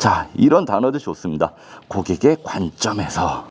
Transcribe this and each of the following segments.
자, 이런 단어도 좋습니다. 고객의 관점에서.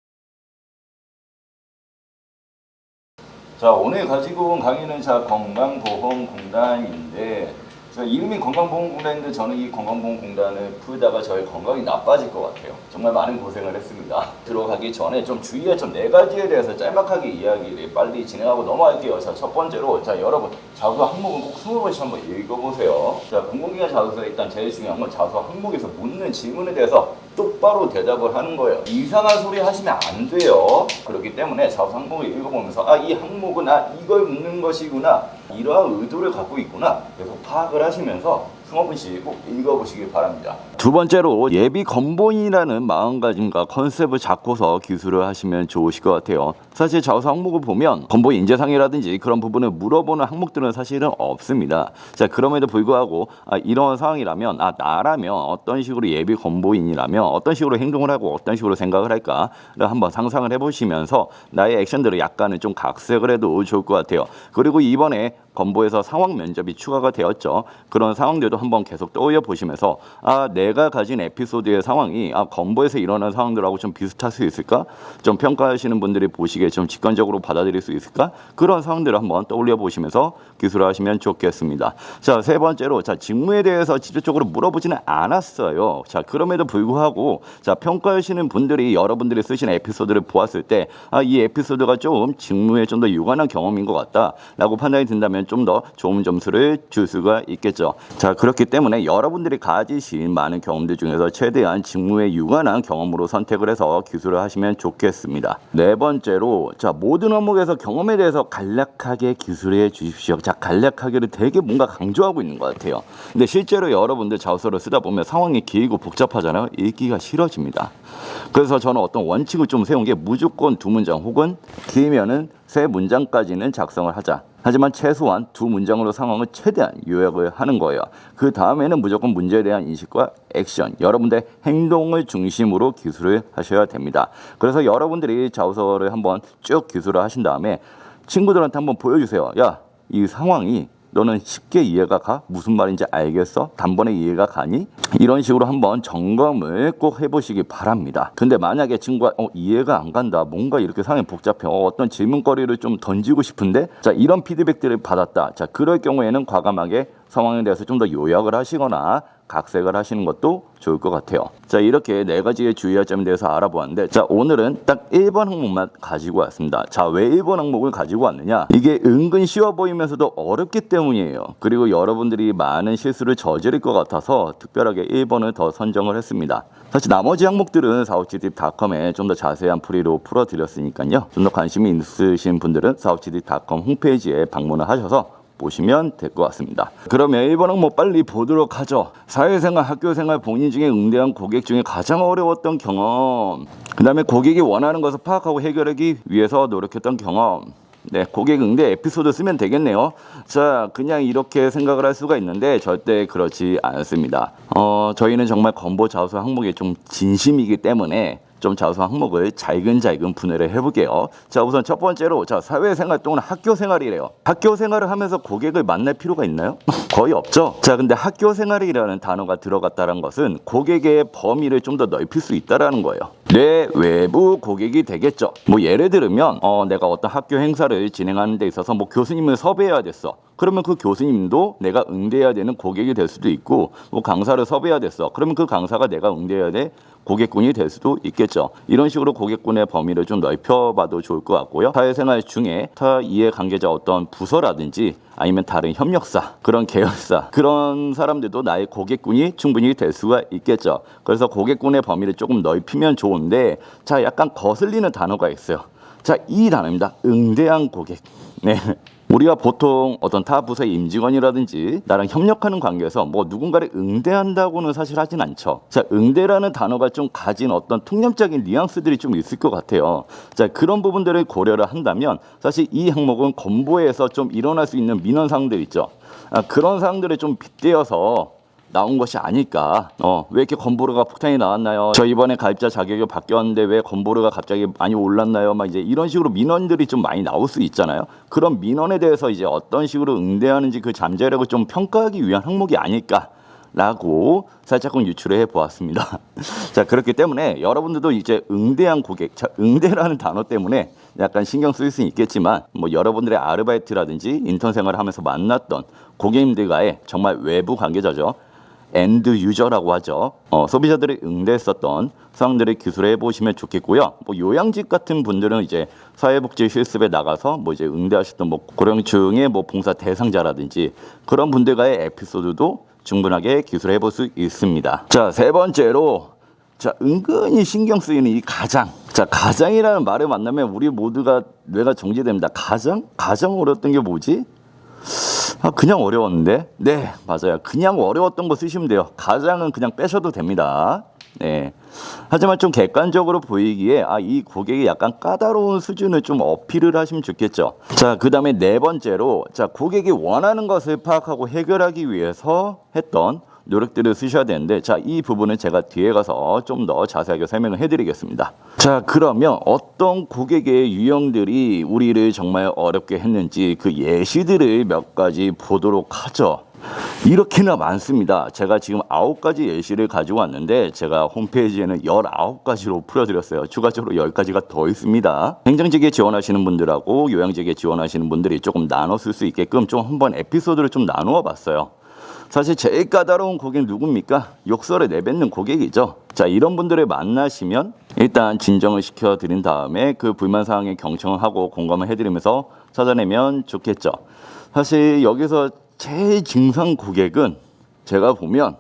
자, 오늘 가지고 온 강의는 건강보험공단인데, 이름이 건강보험공단인데 저는 이 건강보험공단을 풀다가 저의 건강이 나빠질 것 같아요. 정말 많은 고생을 했습니다. 들어가기 전에 좀 주의할 점 4가지에 대해서 짤막하게 이야기를 빨리 진행하고 넘어갈게요. 자, 첫 번째로, 여러분 자소 항목은 꼭 20번씩 한번 읽어보세요. 자, 공공기관 자소서에 일단 제일 중요한 건 자소 항목에서 묻는 질문에 대해서 똑바로 대답을 하는 거예요. 이상한 소리 하시면 안 돼요. 그렇기 때문에 자소 항목을 읽어보면서 이 항목은 이걸 묻는 것이구나, 이러한 의도를 갖고 있구나 계속 파악을 하시면서 20번씩 꼭 읽어보시길 바랍니다. 두 번째로, 예비 건보인이라는 마음가짐과 컨셉을 잡고서 기술을 하시면 좋으실 것 같아요. 사실 자소 항목을 보면 건보인 인재상이라든지 그런 부분을 물어보는 항목들은 사실은 없습니다. 자, 그럼에도 불구하고 이런 상황이라면 나라면 어떤 식으로 예비 건보인이라면 어떤 식으로 행동을 하고 어떤 식으로 생각을 할까를 한번 상상을 해보시면서 나의 액션들을 약간은 좀 각색을 해도 좋을 것 같아요. 그리고 이번에 건보에서 상황 면접이 추가가 되었죠. 그런 상황들도 한번 계속 떠올려 보시면서 내가 가진 에피소드의 상황이 건보에서 일어난 상황들하고 좀 비슷할 수 있을까? 좀 평가하시는 분들이 보시기에 좀 직관적으로 받아들일 수 있을까? 그런 상황들을 한번 떠올려 보시면서 기술을 하시면 좋겠습니다. 자, 세 번째로, 직무에 대해서 직접적으로 물어보지는 않았어요. 자, 그럼에도 불구하고 평가하시는 분들이 여러분들이 쓰신 에피소드를 보았을 때 이 에피소드가 좀 직무에 좀 더 유관한 경험인 것 같다라고 판단이 든다면 좀 더 좋은 점수를 줄 수가 있겠죠. 자, 그렇기 때문에 여러분들이 가지신 많은 경험들 중에서 최대한 직무에 유관한 경험으로 선택을 해서 기술을 하시면 좋겠습니다. 네 번째로, 모든 업무에서 경험에 대해서 간략하게 기술해 주십시오. 간략하게를 되게 뭔가 강조하고 있는 것 같아요. 근데 실제로 여러분들 자소서를 쓰다 보면 상황이 길고 복잡하잖아요. 읽기가 싫어집니다. 그래서 저는 어떤 원칙을 좀 세운 게 무조건 2문장 혹은 길면은 3문장까지는 작성을 하자. 하지만 최소한 2문장으로 상황을 최대한 요약을 하는 거예요. 그 다음에는 무조건 문제에 대한 인식과 액션, 여러분들의 행동을 중심으로 기술을 하셔야 됩니다. 그래서 여러분들이 자소서를 한번 쭉 기술을 하신 다음에 친구들한테 한번 보여주세요. 야, 이 상황이 너는 쉽게 이해가 가? 무슨 말인지 알겠어? 단번에 이해가 가니? 이런 식으로 한번 점검을 꼭 해보시기 바랍니다. 근데 만약에 친구가 이해가 안 간다, 뭔가 이렇게 상황이 복잡해, 어떤 질문거리를 좀 던지고 싶은데, 이런 피드백들을 받았다. 그럴 경우에는 과감하게 상황에 대해서 좀 더 요약을 하시거나 각색을 하시는 것도 좋을 것 같아요. 이렇게 4가지의 주의할 점에 대해서 알아보았는데, 오늘은 딱 1번 항목만 가지고 왔습니다. 왜 1번 항목을 가지고 왔느냐? 이게 은근 쉬워 보이면서도 어렵기 때문이에요. 그리고 여러분들이 많은 실수를 저지를 것 같아서 특별하게 1번을 더 선정을 했습니다. 사실 나머지 항목들은 45GDCom에 좀 더 자세한 풀이로 풀어드렸으니까요. 좀 더 관심이 있으신 분들은 45GDCom 홈페이지에 방문을 하셔서 보시면 될 것 같습니다. 그러면 1번 항목 빨리 보도록 하죠. 사회생활, 학교생활, 본인 중에 응대한 고객 중에 가장 어려웠던 경험, 그 다음에 고객이 원하는 것을 파악하고 해결하기 위해서 노력했던 경험. 네, 고객 응대 에피소드 쓰면 되겠네요. 그냥 이렇게 생각을 할 수가 있는데 절대 그렇지 않습니다. 저희는 정말 건보 자소 항목에 좀 진심이기 때문에 좀 자소 항목을 잘근잘근 분해를 해볼게요. 우선 첫 번째로, 사회생활 또는 학교생활이래요. 학교생활을 하면서 고객을 만날 필요가 있나요? 거의 없죠. 근데 학교생활이라는 단어가 들어갔다는 것은 고객의 범위를 좀 더 넓힐 수 있다는 거예요. 내 외부 고객이 되겠죠. 예를 들면 내가 어떤 학교 행사를 진행하는 데 있어서 교수님을 섭외해야 됐어. 그러면 그 교수님도 내가 응대해야 되는 고객이 될 수도 있고, 강사를 섭외해야 됐어. 그러면 그 강사가 내가 응대해야 될 고객군이 될 수도 있겠죠. 이런 식으로 고객군의 범위를 좀 넓혀봐도 좋을 것 같고요. 사회생활 중에 타 이해관계자 어떤 부서라든지 아니면 다른 협력사, 그런 계열사, 그런 사람들도 나의 고객군이 충분히 될 수가 있겠죠. 그래서 고객군의 범위를 조금 넓히면 좋은데, 약간 거슬리는 단어가 있어요. 이 단어입니다. 응대한 고객. 네. 우리가 보통 어떤 타 부서의 임직원이라든지 나랑 협력하는 관계에서 누군가를 응대한다고는 사실 하진 않죠. 응대라는 단어가 좀 가진 어떤 통념적인 뉘앙스들이 좀 있을 것 같아요. 그런 부분들을 고려를 한다면 사실 이 항목은 건보에서 좀 일어날 수 있는 민원 사항들 있죠. 그런 사항들을 좀 빗대어서 나온 것이 아닐까. 왜 이렇게 건보료가 폭탄이 나왔나요? 저 이번에 가입자 자격이 바뀌었는데 왜 건보료가 갑자기 많이 올랐나요? 이제 이런 식으로 민원들이 좀 많이 나올 수 있잖아요. 그런 민원에 대해서 이제 어떤 식으로 응대하는지 그 잠재력을 좀 평가하기 위한 항목이 아닐까 라고 살짝은 유추를 해 보았습니다. 자, 그렇기 때문에 여러분들도 이제 응대한 고객, 자, 응대라는 단어 때문에 약간 신경 쓰일 수 있겠지만 뭐 여러분들의 아르바이트라든지 인턴 생활을 하면서 만났던 고객님들과의 정말 외부 관계자죠. 엔드 유저라고 하죠. 소비자들이 응대했었던 상황들을 기술해 보시면 좋겠고요. 뭐 요양직 같은 분들은 이제 사회복지 실습에 나가서 뭐 이제 응대하셨던 뭐 고령층의 뭐 봉사 대상자라든지 그런 분들과의 에피소드도 충분하게 기술해 볼 수 있습니다. 자, 세 번째로 자, 은근히 신경 쓰이는 이 가장. 자, 가장이라는 말을 만나면 우리 모두가 뇌가 정지됩니다. 가장? 가장 어려웠던 게 뭐지? 그냥 어려웠는데? 네, 맞아요. 그냥 어려웠던 거 쓰시면 돼요. 가장은 그냥 빼셔도 됩니다. 네. 하지만 좀 객관적으로 보이기에 이 고객이 약간 까다로운 수준을 좀 어필을 하시면 좋겠죠. 자, 그 다음에 네 번째로 자, 고객이 원하는 것을 파악하고 해결하기 위해서 했던 노력들을 쓰셔야 되는데 자, 이 부분은 제가 뒤에 가서 좀 더 자세하게 설명을 해드리겠습니다. 자, 그러면 어떤 고객의 유형들이 우리를 정말 어렵게 했는지 그 예시들을 몇 가지 보도록 하죠. 이렇게나 많습니다. 제가 지금 9가지 예시를 가지고 왔는데 제가 홈페이지에는 19가지로 풀어드렸어요. 추가적으로 10가지가 더 있습니다. 행정직에 지원하시는 분들하고 요양직에 지원하시는 분들이 조금 나눠 쓸 수 있게끔 좀 한번 에피소드를 좀 나누어 봤어요. 사실 제일 까다로운 고객 누굽니까? 욕설을 내뱉는 고객이죠. 자, 이런 분들을 만나시면 일단 진정을 시켜드린 다음에 그 불만 사항에 경청을 하고 공감을 해드리면서 찾아내면 좋겠죠. 사실 여기서 제일 증상 고객은 제가 보면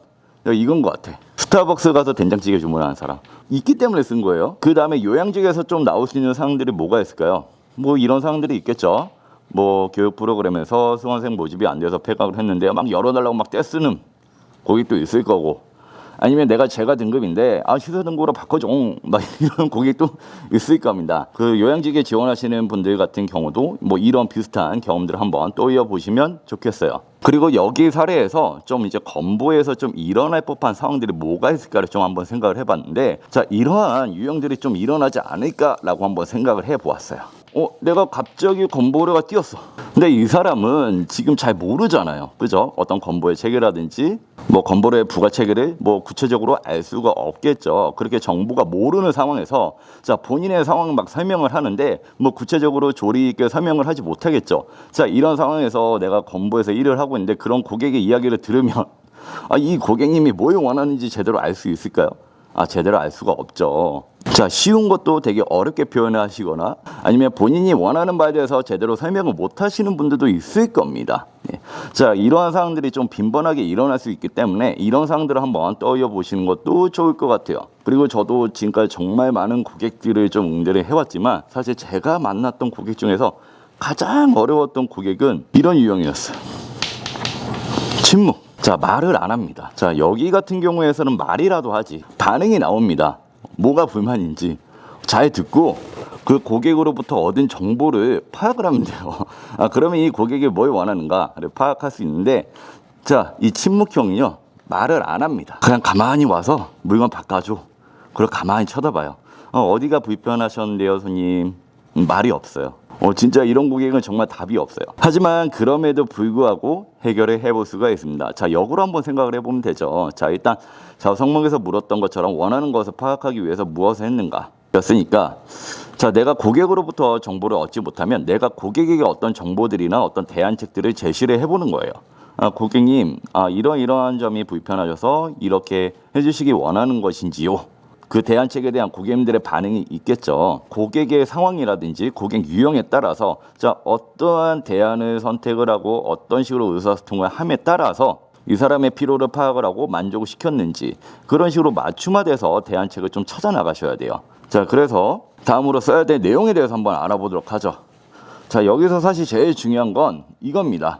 이건 것 같아. 스타벅스 가서 된장찌개 주문하는 사람. 있기 때문에 쓴 거예요. 그 다음에 요양직에서 좀 나올 수 있는 상황들이 뭐가 있을까요? 뭐 이런 상황들이 있겠죠. 뭐 교육 프로그램에서 수강생 모집이 안 돼서 폐각을 했는데 막 열어달라고 막 떼쓰는 고객도 있을 거고, 아니면 내가 제가 등급인데 시세 등급으로 바꿔줘 막 이런 고객도 있을 겁니다. 그 요양직에 지원하시는 분들 같은 경우도 뭐 이런 비슷한 경험들을 한번 떠올려 보시면 좋겠어요. 그리고 여기 사례에서 좀 이제 건보에서 좀 일어날 법한 상황들이 뭐가 있을까를 좀 한번 생각을 해봤는데 자, 이러한 유형들이 좀 일어나지 않을까라고 한번 생각을 해보았어요. 내가 갑자기 건보료가 뛰었어. 근데 이 사람은 지금 잘 모르잖아요. 그죠? 어떤 건보의 체계라든지 뭐 건보료의 부과 체계를 뭐 구체적으로 알 수가 없겠죠. 그렇게 정보가 모르는 상황에서 자, 본인의 상황 막 설명을 하는데 뭐 구체적으로 조리 있게 설명을 하지 못하겠죠. 자, 이런 상황에서 내가 건보에서 일을 하고 있는데 그런 고객의 이야기를 들으면 이 고객님이 뭘 원하는지 제대로 알 수 있을까요? 제대로 알 수가 없죠. 자, 쉬운 것도 되게 어렵게 표현하시거나 아니면 본인이 원하는 바에 대해서 제대로 설명을 못 하시는 분들도 있을 겁니다. 네. 자, 이러한 상황들이 좀 빈번하게 일어날 수 있기 때문에 이런 상황들을 한번 떠올려 보시는 것도 좋을 것 같아요. 그리고 저도 지금까지 정말 많은 고객들을 좀 응대를 해왔지만 사실 제가 만났던 고객 중에서 가장 어려웠던 고객은 이런 유형이었어요. 침묵. 자, 말을 안 합니다. 자, 여기 같은 경우에서는 말이라도 하지. 반응이 나옵니다. 뭐가 불만인지 잘 듣고 그 고객으로부터 얻은 정보를 파악을 하면 돼요. 그러면 이 고객이 뭘 원하는가를 파악할 수 있는데 자, 이 침묵형이요. 말을 안 합니다. 그냥 가만히 와서 물건 바꿔줘. 그리고 가만히 쳐다봐요. 어디가 불편하셨는데요, 손님? 말이 없어요. 진짜 이런 고객은 정말 답이 없어요. 하지만 그럼에도 불구하고 해결을 해볼 수가 있습니다. 자, 역으로 한번 생각을 해보면 되죠. 자, 일단 성목에서 물었던 것처럼 원하는 것을 파악하기 위해서 무엇을 했는가 였으니까 자, 내가 고객으로부터 정보를 얻지 못하면 내가 고객에게 어떤 정보들이나 어떤 대안책들을 제시를 해보는 거예요. 고객님, 이러한 점이 불편하셔서 이렇게 해주시기 원하는 것인지요? 그 대안책에 대한 고객님들의 반응이 있겠죠. 고객의 상황이라든지 고객 유형에 따라서 자, 어떠한 대안을 선택을 하고 어떤 식으로 의사소통을 함에 따라서 이 사람의 필요를 파악을 하고 만족을 시켰는지 그런 식으로 맞춤화돼서 대안책을 좀 찾아 나가셔야 돼요. 자, 그래서 다음으로 써야 될 내용에 대해서 한번 알아보도록 하죠. 자, 여기서 사실 제일 중요한 건 이겁니다.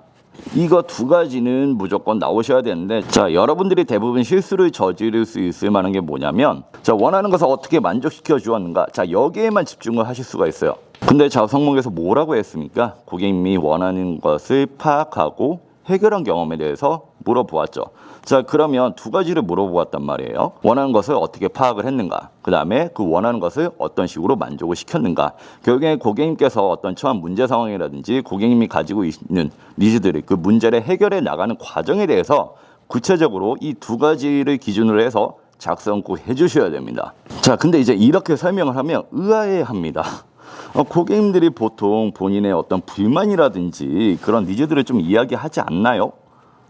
이거 두 가지는 무조건 나오셔야 되는데 자, 여러분들이 대부분 실수를 저지를 수 있을 만한 게 뭐냐면 자, 원하는 것을 어떻게 만족시켜 주었는가 자, 여기에만 집중을 하실 수가 있어요. 근데 성목에서 뭐라고 했습니까? 고객님이 원하는 것을 파악하고 해결한 경험에 대해서 물어보았죠. 자, 그러면 두 가지를 물어보았단 말이에요. 원하는 것을 어떻게 파악을 했는가, 그 다음에 그 원하는 것을 어떤 식으로 만족을 시켰는가. 결국에 고객님께서 어떤 처한 문제 상황이라든지 고객님이 가지고 있는 니즈들을 그 문제를 해결해 나가는 과정에 대해서 구체적으로 이 두 가지를 기준으로 해서 작성 꼭 해주셔야 됩니다. 자, 근데 이제 이렇게 설명을 하면 의아해합니다. 고객님들이 보통 본인의 어떤 불만이라든지 그런 니즈들을 좀 이야기하지 않나요?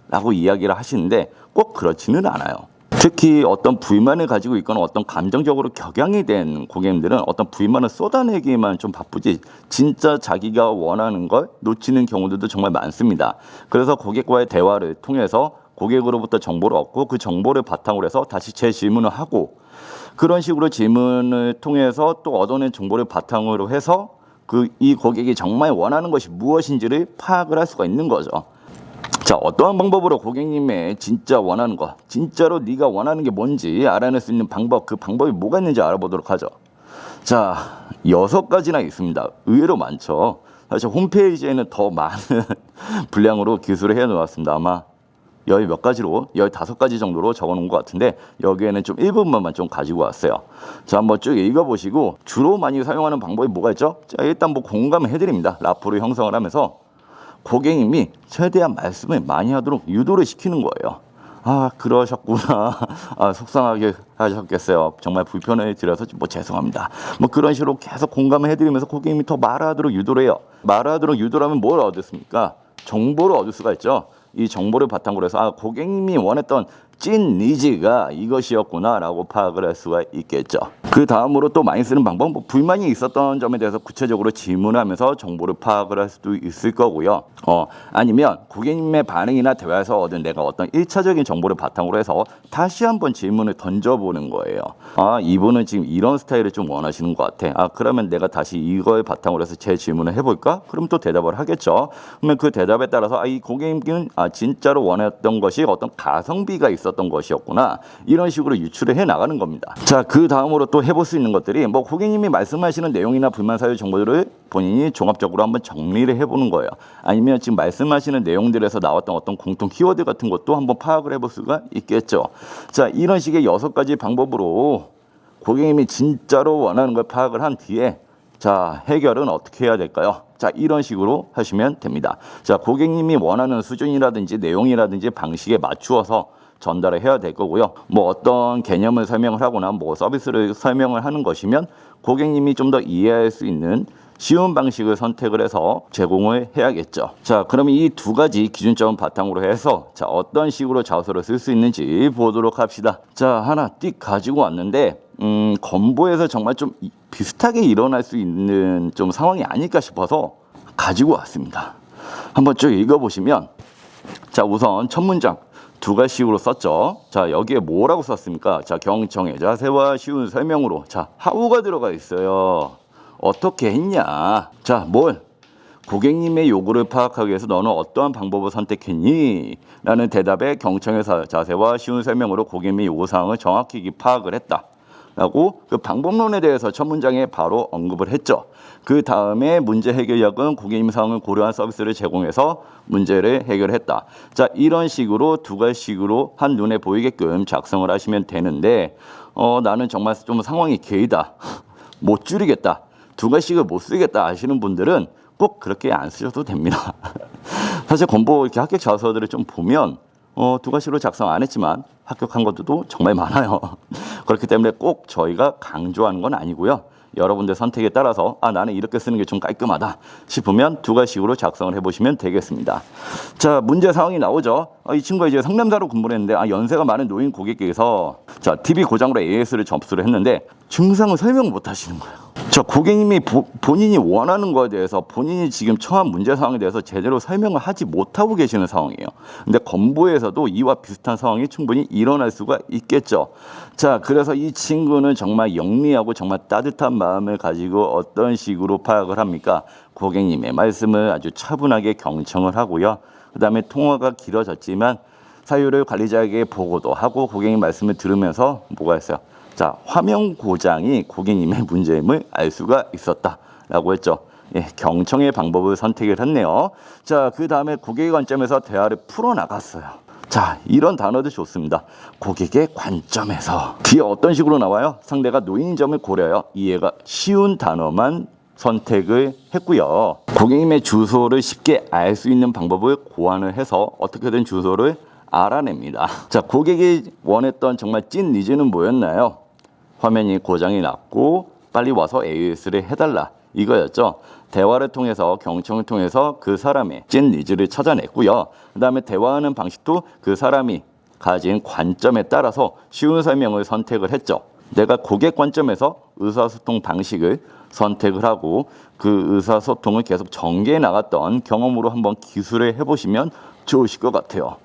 라고 이야기를 하시는데 꼭 그렇지는 않아요. 특히 어떤 불만을 가지고 있거나 어떤 감정적으로 격양이 된 고객님들은 어떤 불만을 쏟아내기만 좀 바쁘지 진짜 자기가 원하는 걸 놓치는 경우들도 정말 많습니다. 그래서 고객과의 대화를 통해서 고객으로부터 정보를 얻고 그 정보를 바탕으로 해서 다시 재질문을 하고 그런 식으로 질문을 통해서 또 얻어낸 정보를 바탕으로 해서 이 고객이 정말 원하는 것이 무엇인지를 파악을 할 수가 있는 거죠. 자, 어떠한 방법으로 고객님의 진짜 원하는 거, 진짜로 네가 원하는 게 뭔지 알아낼 수 있는 방법, 그 방법이 뭐가 있는지 알아보도록 하죠. 자, 6가지나 있습니다. 의외로 많죠. 사실 홈페이지에는 더 많은 분량으로 기술을 해놓았습니다. 아마 10몇 가지로 15가지 정도로 적어놓은 것 같은데 여기에는 좀 일부분만 좀 가지고 왔어요. 자, 한번 쭉 읽어보시고 주로 많이 사용하는 방법이 뭐가 있죠? 자, 일단 뭐 공감을 해드립니다. 라포를 형성을 하면서 고객님이 최대한 말씀을 많이 하도록 유도를 시키는 거예요. 아, 그러셨구나. 아, 속상하게 하셨겠어요. 정말 불편을 드려서 뭐 죄송합니다. 뭐 그런 식으로 계속 공감을 해드리면서 고객님이 더 말하도록 유도를 해요. 말하도록 유도를 하면 뭘 얻습니까? 정보를 얻을 수가 있죠. 이 정보를 바탕으로 해서 고객님이 원했던 찐 니즈가 이것이었구나라고 파악을 할 수가 있겠죠. 그 다음으로 또 많이 쓰는 방법, 불만이 있었던 점에 대해서 구체적으로 질문하면서 정보를 파악을 할 수도 있을 거고요. 아니면 고객님의 반응이나 대화에서 얻은 내가 어떤 1차적인 정보를 바탕으로 해서 다시 한번 질문을 던져보는 거예요. 아, 이분은 지금 이런 스타일을 좀 원하시는 것 같아. 아, 그러면 내가 다시 이걸 바탕으로 해서 제 질문을 해볼까? 그럼 또 대답을 하겠죠. 그러면 그 대답에 따라서 이 고객님은 진짜로 원했던 것이 어떤 가성비가 있었던 것이었구나. 이런 식으로 유추를 해 나가는 겁니다. 자, 그 다음으로 또 해볼 수 있는 것들이 뭐 고객님이 말씀하시는 내용이나 불만 사유 정보들을 본인이 종합적으로 한번 정리를 해보는 거예요. 아니면 지금 말씀하시는 내용들에서 나왔던 어떤 공통 키워드 같은 것도 한번 파악을 해볼 수가 있겠죠. 자, 이런 식의 6가지 방법으로 고객님이 진짜로 원하는 걸 파악을 한 뒤에 자, 해결은 어떻게 해야 될까요? 자, 이런 식으로 하시면 됩니다. 자, 고객님이 원하는 수준이라든지 내용이라든지 방식에 맞추어서 전달을 해야 될 거고요. 뭐 어떤 개념을 설명을 하거나 뭐 서비스를 설명을 하는 것이면 고객님이 좀 더 이해할 수 있는 쉬운 방식을 선택을 해서 제공을 해야겠죠. 자, 그러면 이 2가지 기준점 바탕으로 해서 자, 어떤 식으로 자소를 쓸 수 있는지 보도록 합시다. 자, 하나 띡 가지고 왔는데 건보에서 정말 좀 비슷하게 일어날 수 있는 좀 상황이 아닐까 싶어서 가지고 왔습니다. 한번 쭉 읽어보시면 자, 우선 첫 문장 2가지식으로 썼죠. 자, 여기에 뭐라고 썼습니까? 자, 경청의 자세와 쉬운 설명으로 자, 하우가 들어가 있어요. 어떻게 했냐? 자, 뭘? 고객님의 요구를 파악하기 위해서 너는 어떠한 방법을 선택했니? 라는 대답에 경청의 자세와 쉬운 설명으로 고객님의 요구사항을 정확히 파악을 했다. 라고 그 방법론에 대해서 첫 문장에 바로 언급을 했죠. 그 다음에 문제 해결력은 고객님 상황을 고려한 서비스를 제공해서 문제를 해결했다. 자, 이런 식으로 2가지식으로 한눈에 보이게끔 작성을 하시면 되는데 나는 정말 좀 상황이 길다. 못 줄이겠다. 2가지식을 못 쓰겠다 하시는 분들은 꼭 그렇게 안 쓰셔도 됩니다. 사실 건보 이렇게 합격 자소서들을 좀 보면 2가지로 작성 안 했지만 합격한 것들도 정말 많아요. 그렇기 때문에 꼭 저희가 강조하는 건 아니고요. 여러분들 선택에 따라서 나는 이렇게 쓰는 게 좀 깔끔하다 싶으면 2가지식으로 작성을 해보시면 되겠습니다. 자, 문제 상황이 나오죠. 이 친구가 이제 상담사로 근무를 했는데 연세가 많은 노인 고객께서 자, TV 고장으로 AS를 접수를 했는데 증상을 설명 못 하시는 거예요. 자, 고객님이 본인이 원하는 거에 대해서 본인이 지금 처한 문제 상황에 대해서 제대로 설명을 하지 못하고 계시는 상황이에요. 근데 건보에서도 이와 비슷한 상황이 충분히 일어날 수가 있겠죠. 자, 그래서 이 친구는 정말 영리하고 정말 따뜻한 마음을 가지고 어떤 식으로 파악을 합니까? 고객님의 말씀을 아주 차분하게 경청을 하고요. 그 다음에 통화가 길어졌지만 사유를 관리자에게 보고도 하고 고객님 말씀을 들으면서 뭐가 있어요? 자, 화면 고장이 고객님의 문제임을 알 수가 있었다라고 했죠. 예, 경청의 방법을 선택을 했네요. 자, 그 다음에 고객의 관점에서 대화를 풀어나갔어요. 자, 이런 단어도 좋습니다. 고객의 관점에서. 뒤에 어떤 식으로 나와요? 상대가 노인인 점을 고려하여 이해가 쉬운 단어만 선택을 했고요. 고객님의 주소를 쉽게 알 수 있는 방법을 고안을 해서 어떻게든 주소를 알아냅니다. 자, 고객이 원했던 정말 찐 니즈는 뭐였나요? 화면이 고장이 났고 빨리 와서 AS를 해달라, 이거였죠. 대화를 통해서, 경청을 통해서 그 사람의 찐 니즈를 찾아냈고요. 그 다음에 대화하는 방식도 그 사람이 가진 관점에 따라서 쉬운 설명을 선택을 했죠. 내가 고객 관점에서 의사소통 방식을 선택을 하고 그 의사소통을 계속 전개해 나갔던 경험으로 한번 기술을 해보시면 좋으실 것 같아요.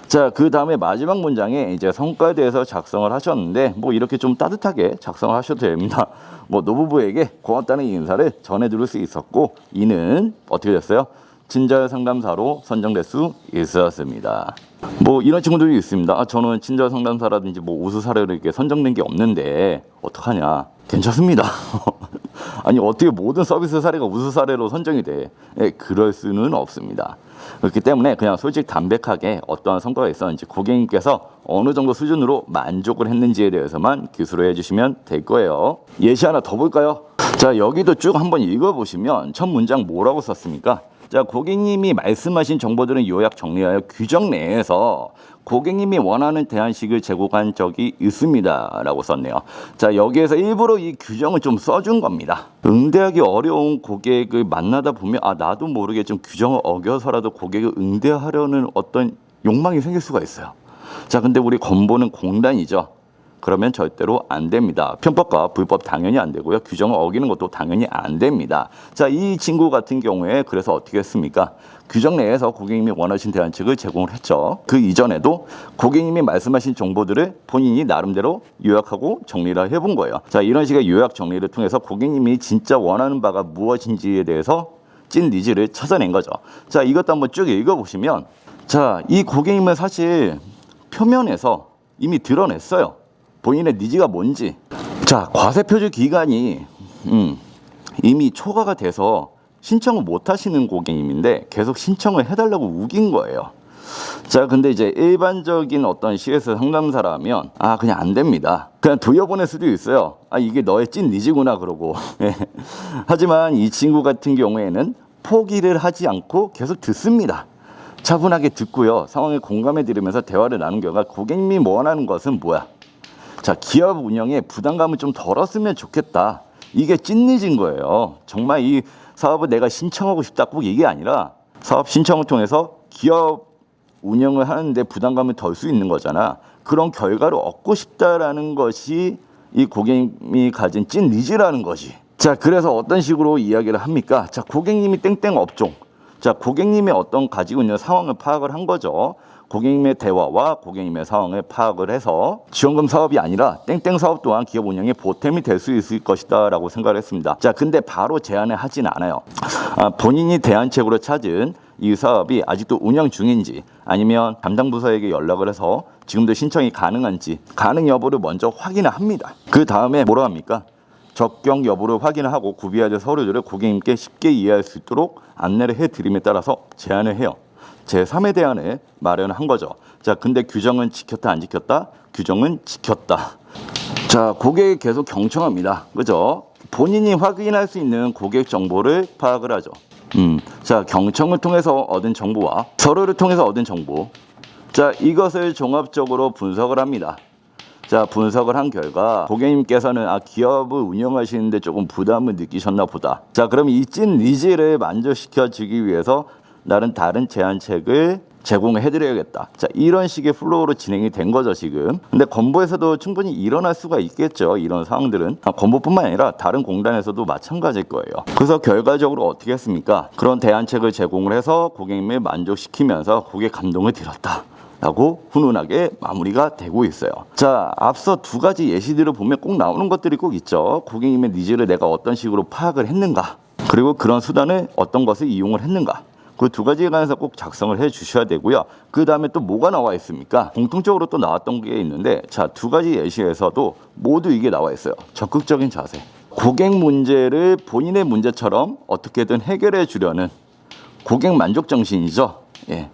자, 그 다음에 마지막 문장에 이제 성과에 대해서 작성을 하셨는데 뭐 이렇게 좀 따뜻하게 작성을 하셔도 됩니다. 뭐 노부부에게 고맙다는 인사를 전해드릴 수 있었고 이는 어떻게 됐어요? 친절 상담사로 선정될 수 있었습니다. 뭐 이런 친구들이 있습니다. 아, 저는 친절 상담사라든지 뭐 우수 사례로 이렇게 선정된 게 없는데 어떡하냐? 괜찮습니다. 아니 어떻게 모든 서비스 사례가 우수 사례로 선정이 돼? 네, 그럴 수는 없습니다. 그렇기 때문에 그냥 솔직 담백하게 어떠한 성과가 있었는지, 고객님께서 어느 정도 수준으로 만족을 했는지에 대해서만 기술을 해주시면 될 거예요. 예시 하나 더 볼까요? 자, 여기도 쭉 한번 읽어보시면 첫 문장 뭐라고 썼습니까? 자, 고객님이 말씀하신 정보들은 요약 정리하여 규정 내에서 고객님이 원하는 대안식을 제공한 적이 있습니다 라고 썼네요. 자, 여기에서 일부러 이 규정을 좀 써준 겁니다. 응대하기 어려운 고객을 만나다 보면 아, 나도 모르게 좀 규정을 어겨서라도 고객을 응대하려는 어떤 욕망이 생길 수가 있어요. 자, 근데 우리 건보는 공단이죠. 그러면 절대로 안 됩니다. 편법과 불법 당연히 안 되고요. 규정을 어기는 것도 당연히 안 됩니다. 자, 이 친구 같은 경우에 그래서 어떻게 했습니까? 규정 내에서 고객님이 원하신 대안책을 제공을 했죠. 그 이전에도 고객님이 말씀하신 정보들을 본인이 나름대로 요약하고 정리를 해본 거예요. 자, 이런 식의 요약 정리를 통해서 고객님이 진짜 원하는 바가 무엇인지에 대해서 찐 니즈를 찾아낸 거죠. 자, 이것도 한번 쭉 읽어보시면 자, 이 고객님은 사실 표면에서 이미 드러냈어요. 본인의 니즈가 뭔지. 자, 과세 표준 기간이 이미 초과가 돼서 신청을 못 하시는 고객님인데 계속 신청을 해달라고 우긴 거예요. 자, 근데 이제 일반적인 어떤 CS 상담사라면 아, 그냥 안 됩니다. 그냥 돌려보낼 수도 있어요. 아, 이게 너의 찐 니즈구나 그러고. 하지만 이 친구 같은 경우에는 포기를 하지 않고 계속 듣습니다. 차분하게 듣고요. 상황에 공감해 드리면서 대화를 나눈 결과 고객님이 원하는 것은 뭐야? 자, 기업 운영에 부담감을 좀 덜었으면 좋겠다. 이게 찐니즈인 거예요. 정말 이 사업을 내가 신청하고 싶다 꼭 이게 아니라 사업 신청을 통해서 기업 운영을 하는데 부담감을 덜 수 있는 거잖아. 그런 결과를 얻고 싶다라는 것이 이 고객님이 가진 찐니즈라는 거지. 자, 그래서 어떤 식으로 이야기를 합니까? 자, 고객님이 땡땡 업종. 자, 고객님의 어떤 가지고 있는 상황을 파악을 한 거죠. 고객님의 대화와 고객님의 상황을 파악을 해서 지원금 사업이 아니라 땡땡 사업 또한 기업 운영에 보탬이 될 수 있을 것이다 라고 생각을 했습니다. 자, 근데 바로 제안을 하진 않아요. 본인이 대안책으로 찾은 이 사업이 아직도 운영 중인지 아니면 담당 부서에게 연락을 해서 지금도 신청이 가능한지 가능 여부를 먼저 확인을 합니다. 그 다음에 뭐라 합니까? 적격 여부를 확인을 하고 구비해야 될 서류들을 고객님께 쉽게 이해할 수 있도록 안내를 해드림에 따라서 제안을 해요. 제3의 대안을 마련한 거죠. 자, 근데 규정은 지켰다 안 지켰다? 규정은 지켰다. 자, 고객이 계속 경청합니다. 그죠? 본인이 확인할 수 있는 고객 정보를 파악을 하죠. 자, 경청을 통해서 얻은 정보와 서류를 통해서 얻은 정보. 자, 이것을 종합적으로 분석을 합니다. 자, 분석을 한 결과 고객님께서는 기업을 운영하시는데 조금 부담을 느끼셨나 보다. 자, 그럼 이 찐 니즈를 만족시켜 주기 위해서 나는 다른 제안책을 제공해 드려야겠다. 자, 이런 식의 플로우로 진행이 된 거죠, 지금. 근데 건보에서도 충분히 일어날 수가 있겠죠, 이런 상황들은. 건보뿐만 아니라 다른 공단에서도 마찬가지일 거예요. 그래서 결과적으로 어떻게 했습니까? 그런 대안책을 제공을 해서 고객님을 만족시키면서 고객 감동을 드렸다 라고 훈훈하게 마무리가 되고 있어요. 자, 앞서 두 가지 예시들을 보면 꼭 나오는 것들이 꼭 있죠. 고객님의 니즈를 내가 어떤 식으로 파악을 했는가, 그리고 그런 수단을 어떤 것을 이용을 했는가, 그 두 가지에 관해서 꼭 작성을 해 주셔야 되고요. 그 다음에 또 뭐가 나와 있습니까? 공통적으로 또 나왔던 게 있는데, 자, 두 가지 예시에서도 모두 이게 나와 있어요. 적극적인 자세. 고객 문제를 본인의 문제처럼 어떻게든 해결해 주려는 고객 만족 정신이죠. 예.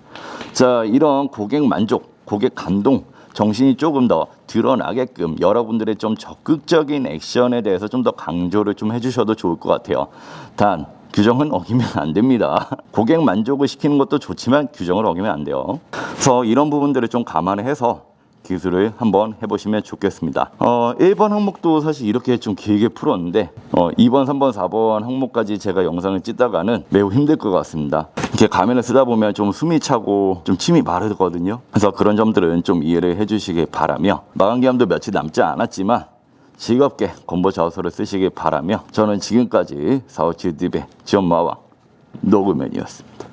자, 이런 고객 만족, 고객 감동 정신이 조금 더 드러나게끔 여러분들의 좀 적극적인 액션에 대해서 좀 더 강조를 좀 해주셔도 좋을 것 같아요. 단, 규정은 어기면 안 됩니다. 고객 만족을 시키는 것도 좋지만 규정을 어기면 안 돼요. 그래서 이런 부분들을 좀 감안해서 기술을 한번 해보시면 좋겠습니다. 1번 항목도 사실 이렇게 좀 길게 풀었는데 2번, 3번, 4번 항목까지 제가 영상을 찍다가는 매우 힘들 것 같습니다. 이렇게 가면을 쓰다 보면 좀 숨이 차고 좀 침이 마르거든요. 그래서 그런 점들은 좀 이해를 해주시기 바라며 마감기한도 며칠 남지 않았지만 즐겁게 건보 자소서를 쓰시길 바라며 저는 지금까지 457DB 지원마왕 노그맨이었습니다.